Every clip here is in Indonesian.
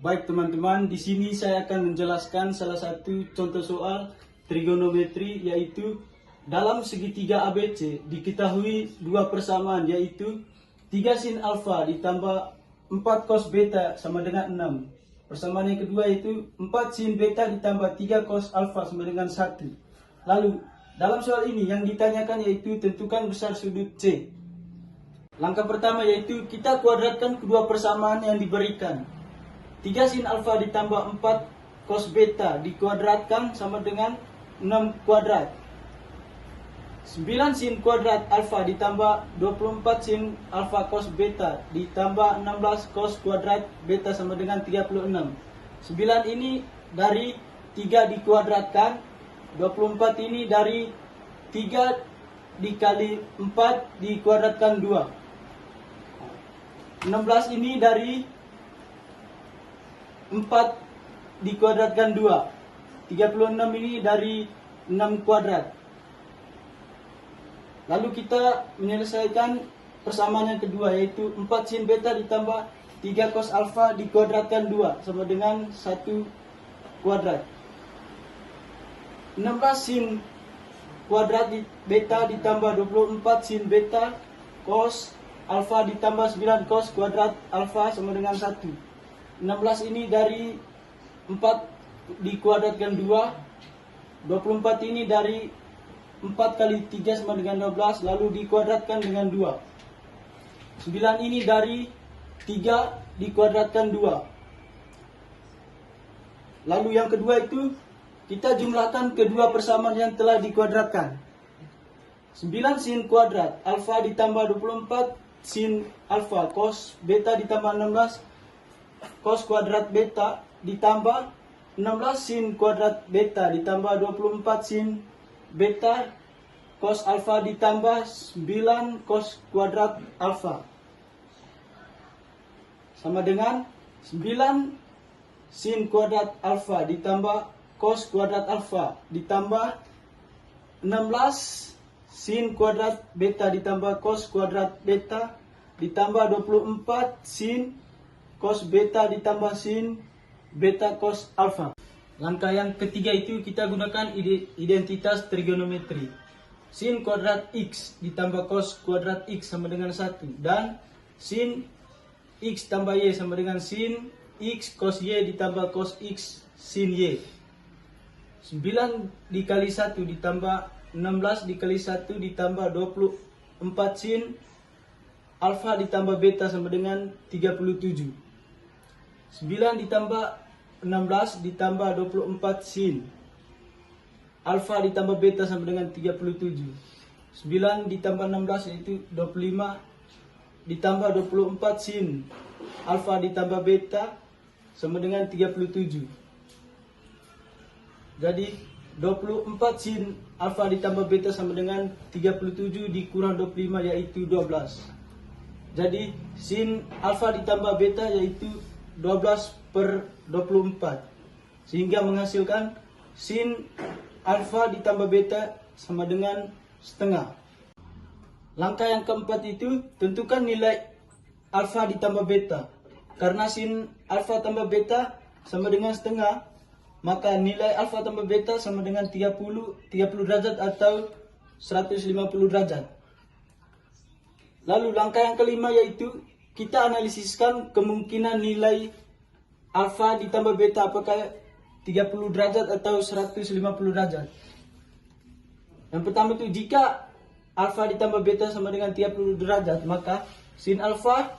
Baik teman-teman, di sini saya akan menjelaskan salah satu contoh soal trigonometri, yaitu dalam segitiga ABC diketahui dua persamaan, yaitu 3 sin alfa ditambah 4 cos beta sama dengan 6. Persamaan yang kedua yaitu 4 sin beta ditambah 3 cos alfa sama dengan 1. Lalu dalam soal ini yang ditanyakan yaitu tentukan besar sudut C. Langkah pertama yaitu kita kuadratkan kedua persamaan yang diberikan. 3 sin alfa ditambah 4 cos beta dikuadratkan sama dengan 6 kuadrat. 9 sin kuadrat alfa ditambah 24 sin alfa cos beta ditambah 16 cos kuadrat beta sama dengan 36. 9 ini dari 3 dikuadratkan, 24 ini dari 3 dikali 4 dikuadratkan 2. 16 ini dari 4 dikuadratkan 2. 36 ini dari 6 kuadrat. Lalu kita menyelesaikan persamaan yang kedua yaitu 4 sin beta ditambah 3 cos alfa dikuadratkan 2 sama dengan 1 kuadrat. 16 sin kuadrat beta ditambah 24 sin beta cos alfa ditambah 9 cos kuadrat alfa sama dengan 1. 16 ini dari 4 dikuadratkan 2. 24 ini dari 4 kali 3 sama dengan 12, lalu dikuadratkan dengan 2. 9 ini dari 3 dikuadratkan 2. Lalu yang kedua itu kita jumlahkan kedua persamaan yang telah dikuadratkan. 9 sin kuadrat alfa ditambah 24 sin alfa cos beta ditambah 16 cos kuadrat beta ditambah 16 sin kuadrat beta ditambah 24 sin beta cos alfa ditambah 9 cos kuadrat alfa sama dengan 9 sin kuadrat alfa ditambah cos kuadrat alfa ditambah 16 sin kuadrat beta ditambah cos kuadrat beta ditambah 24 sin cos beta ditambah sin beta cos alfa. Langkah yang ketiga itu kita gunakan identitas trigonometri. Sin kuadrat x ditambah cos kuadrat x sama dengan 1. Dan sin x tambah y sama dengan sin x cos y ditambah cos x sin y. 9 dikali 1 ditambah 16 dikali 1 ditambah 24 sin alfa ditambah beta sama dengan 37. 9 ditambah 16 ditambah 24 sin alfa ditambah beta sama dengan 37. 9 ditambah 16 yaitu 25 ditambah 24 sin alfa ditambah beta sama dengan 37. Jadi 24 sin alfa ditambah beta sama dengan 37 dikurang 25 yaitu 12. Jadi sin alfa ditambah beta yaitu 12 per 24. Sehingga menghasilkan sin alfa ditambah beta sama dengan setengah. Langkah yang keempat itu tentukan nilai alfa ditambah beta. Karena sin alfa tambah beta sama dengan setengah, maka nilai alfa tambah beta sama dengan 30 derajat atau 150 derajat. Lalu langkah yang kelima yaitu kita analisiskan kemungkinan nilai alfa ditambah beta apakah 30 derajat atau 150 derajat. Yang pertama itu jika alfa ditambah beta sama dengan 30 derajat, maka sin alfa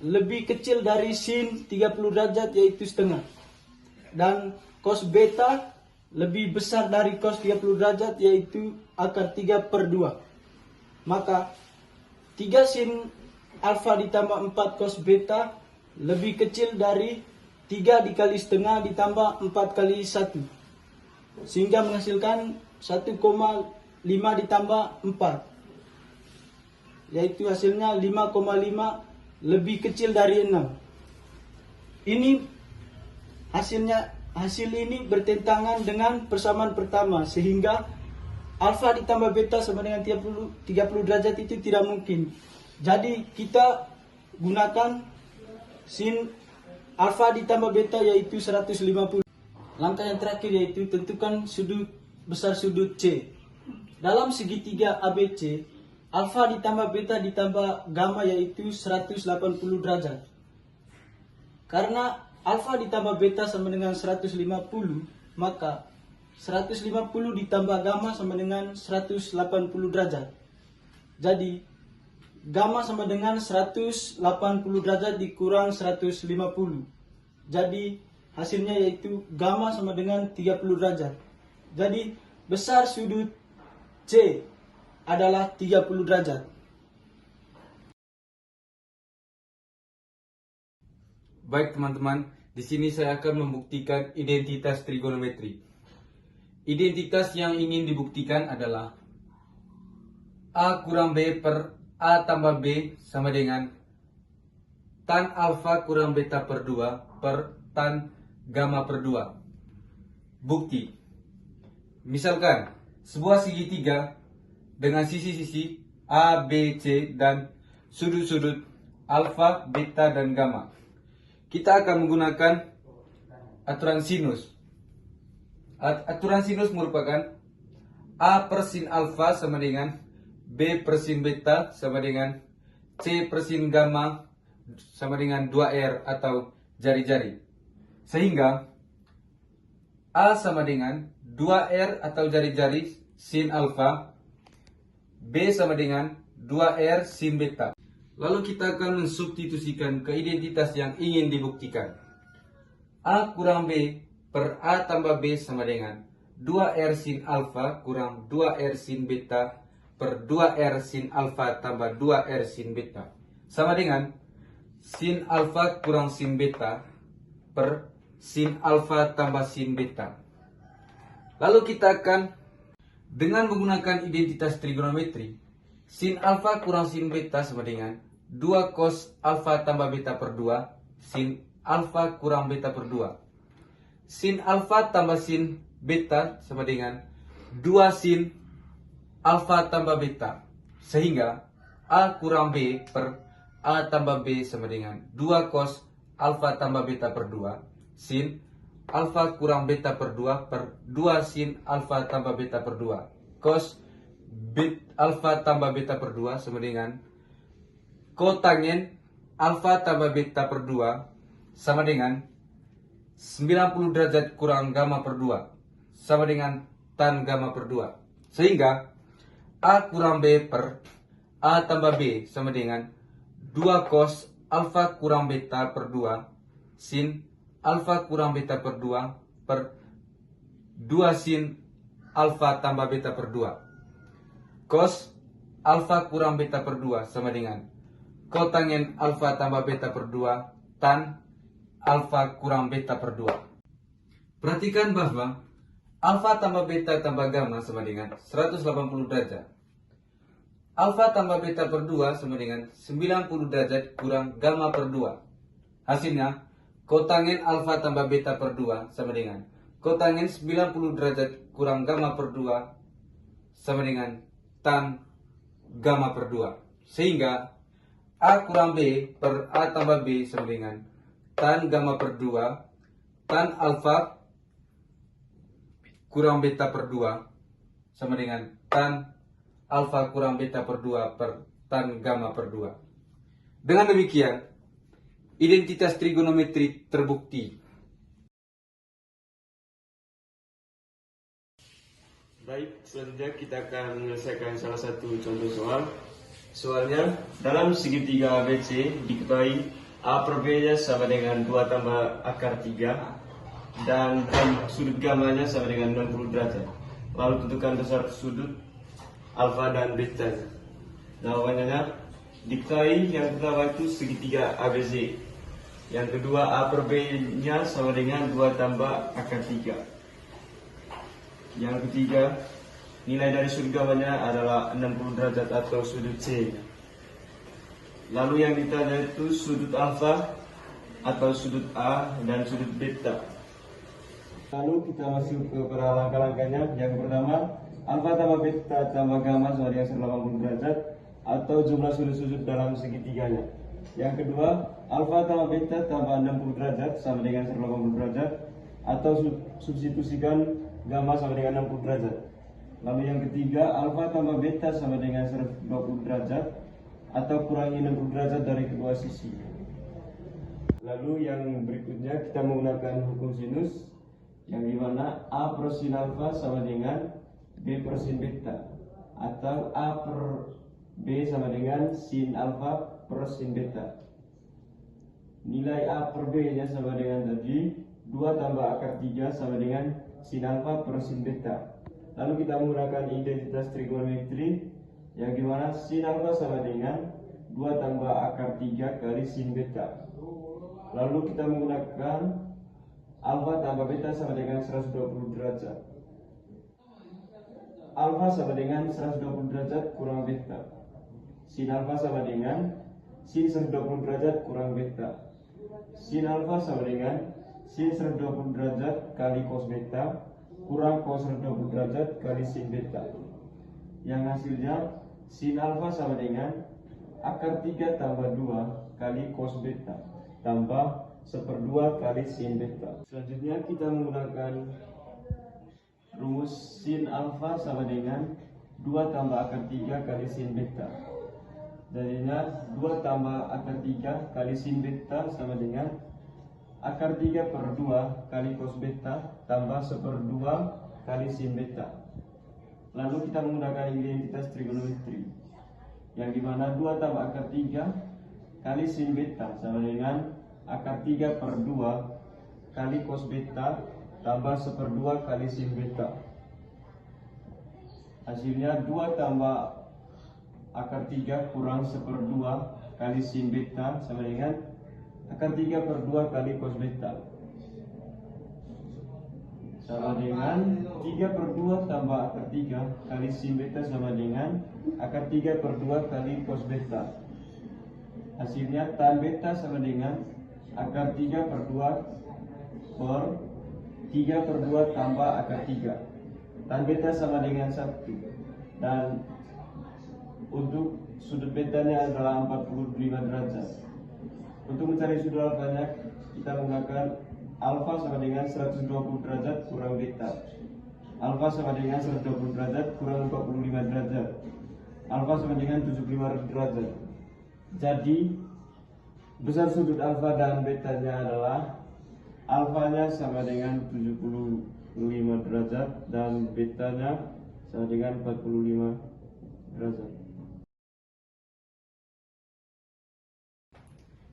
lebih kecil dari sin 30 derajat yaitu setengah. Dan cos beta lebih besar dari cos 30 derajat yaitu akar 3 per 2. Maka 3 sin alfa ditambah 4 cos beta lebih kecil dari 3 dikali setengah ditambah 4 kali 1. Sehingga menghasilkan 1,5 ditambah 4. Yaitu hasilnya 5,5 lebih kecil dari 6. Hasil ini bertentangan dengan persamaan pertama, sehingga alfa ditambah beta sama dengan 30 derajat itu tidak mungkin. Jadi kita gunakan sin alfa ditambah beta yaitu 150. Langkah yang terakhir yaitu tentukan sudut besar sudut C. Dalam segitiga ABC, alfa ditambah beta ditambah gamma yaitu 180 derajat. Karena alfa ditambah beta sama dengan 150, maka 150 ditambah gamma sama dengan 180 derajat. Jadi, gamma sama dengan 180 derajat dikurang 150. Jadi, hasilnya yaitu gamma sama dengan 30 derajat. Jadi, besar sudut C adalah 30 derajat. Baik teman-teman, di sini saya akan membuktikan identitas trigonometri. Identitas yang ingin dibuktikan adalah A kurang B per A tambah B sama dengan tan alfa kurang beta per 2 per tan gamma per 2. Bukti. Misalkan, sebuah segitiga dengan sisi-sisi A, B, C, dan sudut-sudut alfa, beta, dan gamma. Kita akan menggunakan aturan sinus. Aturan sinus merupakan A per sin alfa sama dengan B per sin beta sama dengan C per sin gamma sama dengan 2R atau jari-jari. Sehingga A sama dengan 2R atau jari-jari sin alfa, B sama dengan 2R sin beta. Lalu kita akan mensubstitusikan ke identitas yang ingin dibuktikan. A kurang B per A tambah B sama dengan 2R sin alfa kurang 2R sin beta per 2R sin alfa tambah 2R sin beta. Sama dengan sin alfa kurang sin beta per sin alfa tambah sin beta. Lalu kita akan dengan menggunakan identitas trigonometri, sin alfa kurang sin beta sama dengan 2 cos alfa tambah beta per 2 sin alfa kurang beta per 2. Sin alfa tambah sin beta sama dengan 2 sin alfa tambah beta. Sehingga A kurang B per A tambah B sama dengan 2 cos alfa tambah beta per 2 sin alfa kurang beta per 2 per 2 sin alfa tambah beta per 2. Cos alfa tambah beta per 2 sama dengan kotangen alfa tambah beta per 2 sama dengan 90 derajat kurang gamma per 2 sama dengan tan gamma per 2. Sehingga A kurang B per A tambah B sama dengan 2 cos alfa kurang beta per 2 sin alfa kurang beta per 2 per 2 sin alfa tambah beta per 2. Cos alfa kurang beta per 2 sama dengan kotangen alfa tambah beta per 2 tan alfa kurang beta per 2. Perhatikan bahwa alfa tambah beta tambah gamma sama dengan 180 derajat. Alfa tambah beta per 2 sama dengan 90 derajat kurang gamma per 2. Hasilnya, kotangen alfa tambah beta per 2 sama dengan kotangen 90 derajat kurang gamma per 2 sama dengan tan gamma per 2. Sehingga A kurang B per A tambah B sama dengan tan gamma per 2 tan alfa kurang beta per 2 sama dengan tan alfa kurang beta per 2 per tan gamma per 2. Dengan demikian, identitas trigonometri terbukti. Baik, selanjutnya kita akan menyelesaikan salah satu contoh soal. Soalnya, dalam segitiga ABC diketahui A per B-nya sama dengan 2 tambah akar 3 dan sudut gamanya sama dengan 60 derajat. Lalu tentukan besar sudut alfa dan beta. Nah, jawabannya diketahui yang pertama itu segitiga ABC. Yang kedua A per B-nya sama dengan 2 tambah akar 3. Yang ketiga, nilai dari sudut gamanya adalah 60 derajat atau sudut C. Lalu yang ditanya itu sudut alfa atau sudut A dan sudut beta. Lalu kita masuk ke langkah-langkahnya. Yang pertama, alfa tambah beta tambah gamma sama dengan 180 derajat atau jumlah sudut-sudut dalam segitiganya. Yang kedua, alfa tambah beta tambah 60 derajat sama dengan 180 derajat, atau substitusikan gamma sama dengan 60 derajat. Lalu yang ketiga, alfa tambah beta sama dengan 120 derajat, atau kurangi 60 derajat dari kedua sisi. Lalu yang berikutnya kita menggunakan hukum sinus, yang dimana A per sin alfa sama dengan B per sin beta, atau A per B sama dengan sin alfa per sin beta. Nilai A per B nya sama dengan tadi 2 tambah akar 3 sama dengan sin alfa per sin beta. Lalu kita menggunakan identitas trigonometri, yang dimana sin alfa sama dengan 2 tambah akar 3 kali sin beta. Lalu kita menggunakan alfa tambah beta sama dengan 120 derajat. Alfa sama dengan 120 derajat kurang beta. Sin alfa sama dengan sin 120 derajat kurang beta. Sin alfa sama dengan sin 120 derajat kali cos beta kurang cos 120 derajat kali sin beta. Yang hasilnya sin alfa sama dengan akar 3 tambah 2 kali cos beta tambah 1/2 kali sin beta. Selanjutnya kita menggunakan rumus sin alfa sama dengan 2 tambah akar 3 kali sin beta. Jadinya 2 tambah akar 3 kali sin beta sama dengan akar 3 per 2 kali cos beta tambah 1/2 kali sin beta. Lalu kita menggunakan identitas trigonometri, yang dimana 2 tambah akar 3 kali sin beta sama dengan akar 3 per 2 kali cos beta tambah 1/2 kali sin beta. Hasilnya 2 tambah akar 3 kurang 1/2 kali sin beta sama dengan akar 3 per 2 kali cos beta, sama dengan 3 per 2 tambah akar 3 kali sin beta sama dengan akar 3 per 2 kali cos beta. Hasilnya tan beta sama dengan akar 3 per 2 per 3 per 2 tambah akar 3. Tan beta sama dengan 1. Dan untuk sudut betanya adalah 45 derajat. Untuk mencari sudut alfanya, kita menggunakan alfa sama dengan 120 derajat kurang beta. Alfa sama dengan 120 derajat kurang 45 derajat. Alfa sama dengan 75 derajat. Jadi besar sudut alfa dan betanya adalah alfanya sama dengan 75 derajat dan betanya sama dengan 45 derajat.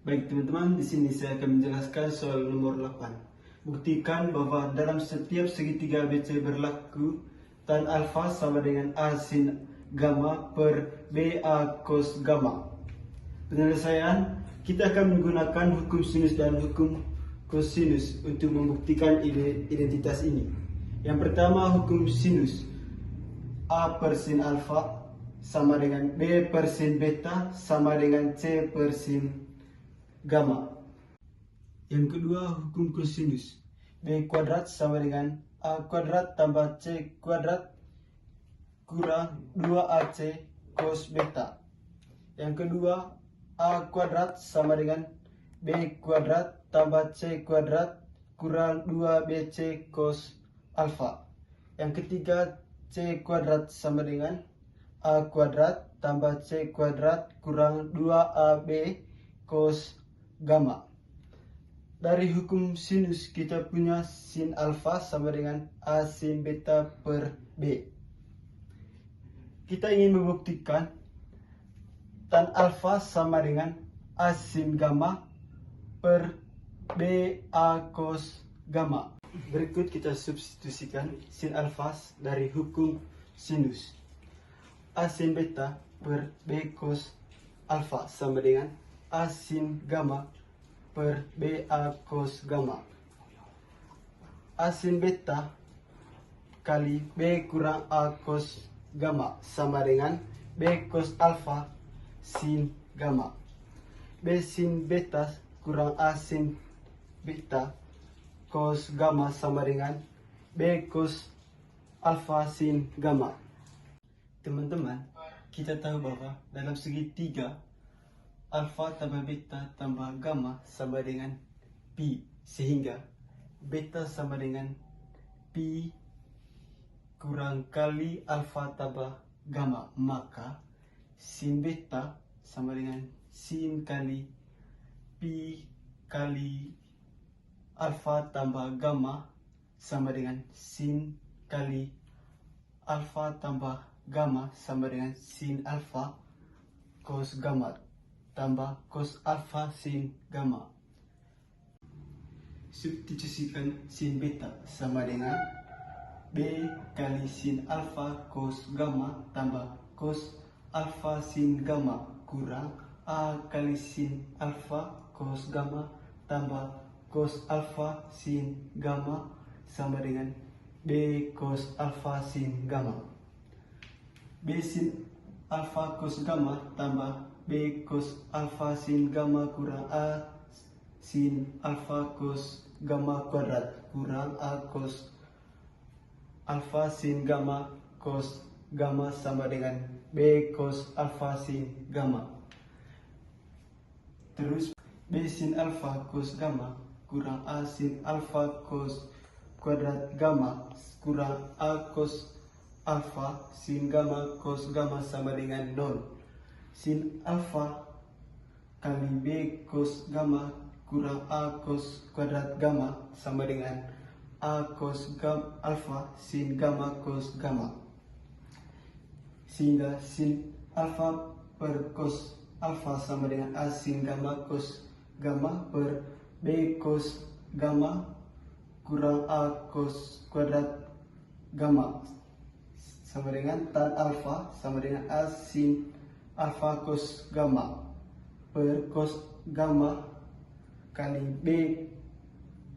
Baik teman-teman, di sini saya akan menjelaskan soal nomor 8. Buktikan bahwa dalam setiap segitiga ABC berlaku tan alfa sama dengan A sin gamma per BA cos gamma. Penyelesaian, kita akan menggunakan hukum sinus dan hukum kosinus untuk membuktikan identitas ini. Yang pertama, hukum sinus. A per sin alfa sama dengan B per sin beta sama dengan C per sin gamma. Yang kedua, hukum kosinus. B kuadrat sama dengan A kuadrat tambah C kuadrat kurang 2AC cos beta. Yang kedua, A kuadrat sama dengan B kuadrat tambah C kuadrat kurang 2BC cos alfa. Yang ketiga, C kuadrat sama dengan A kuadrat tambah C kuadrat kurang 2AB cos gamma. Dari hukum sinus kita punya sin alfa sama dengan A sin beta per B. Kita ingin membuktikan tan alfa sama dengan A sin gamma per BA cos gamma. Berikut kita substitusikan sin alfa dari hukum sinus. A sin beta per B cos alfa sama dengan A sin gamma per BA cos gamma. A sin beta kali B kurang A cos gamma sama dengan B cos alfa sin gamma. B sin beta kurang A sin beta cos gamma sama dengan B cos alfa sin gamma. Teman-teman, kita tahu bahwa dalam segitiga alfa tambah beta tambah gamma sama dengan pi, sehingga beta sama dengan pi kurang kali alfa tambah gamma, maka sin beta sama dengan sin kali pi kali alfa tambah gamma sama dengan sin kali alfa tambah gamma sama dengan sin alfa cos gamma tambah cos alfa sin gamma. Substitusikan sin beta sama dengan B kali sin alfa cos gamma tambah cos alfa sin gamma kurang A kali sin alfa cos gamma tambah cos alfa sin gamma sama dengan B cos alfa sin gamma. B sin alfa cos gamma tambah B cos alfa sin gamma kurang A sin alfa cos gamma kuadrat kurang A cos alfa sin gamma cos gamma sama dengan B cos alfa sin gamma. Terus B sin alfa cos gamma kurang A sin alfa cos kuadrat gamma kurang A cos alfa sin gamma cos gamma sama dengan 0. Sin alfa kali B cos gamma kurang A cos kuadrat gamma sama dengan A cos alfa sin gamma cos gamma. Sehingga sin alfa per cos alfa sama dengan A sin gamma cos gamma per B cos gamma kurang A cos kuadrat gamma sama dengan tan alfa sama dengan A sin alfa cos gamma per cos gamma kali B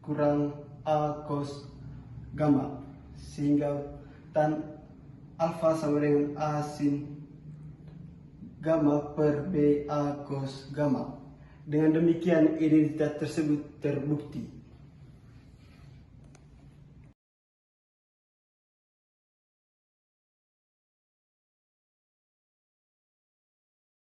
kurang A cos gamma, sehingga tan alfa sama dengan A sin gamma per B A cos gamma. Dengan demikian identitas tersebut terbukti.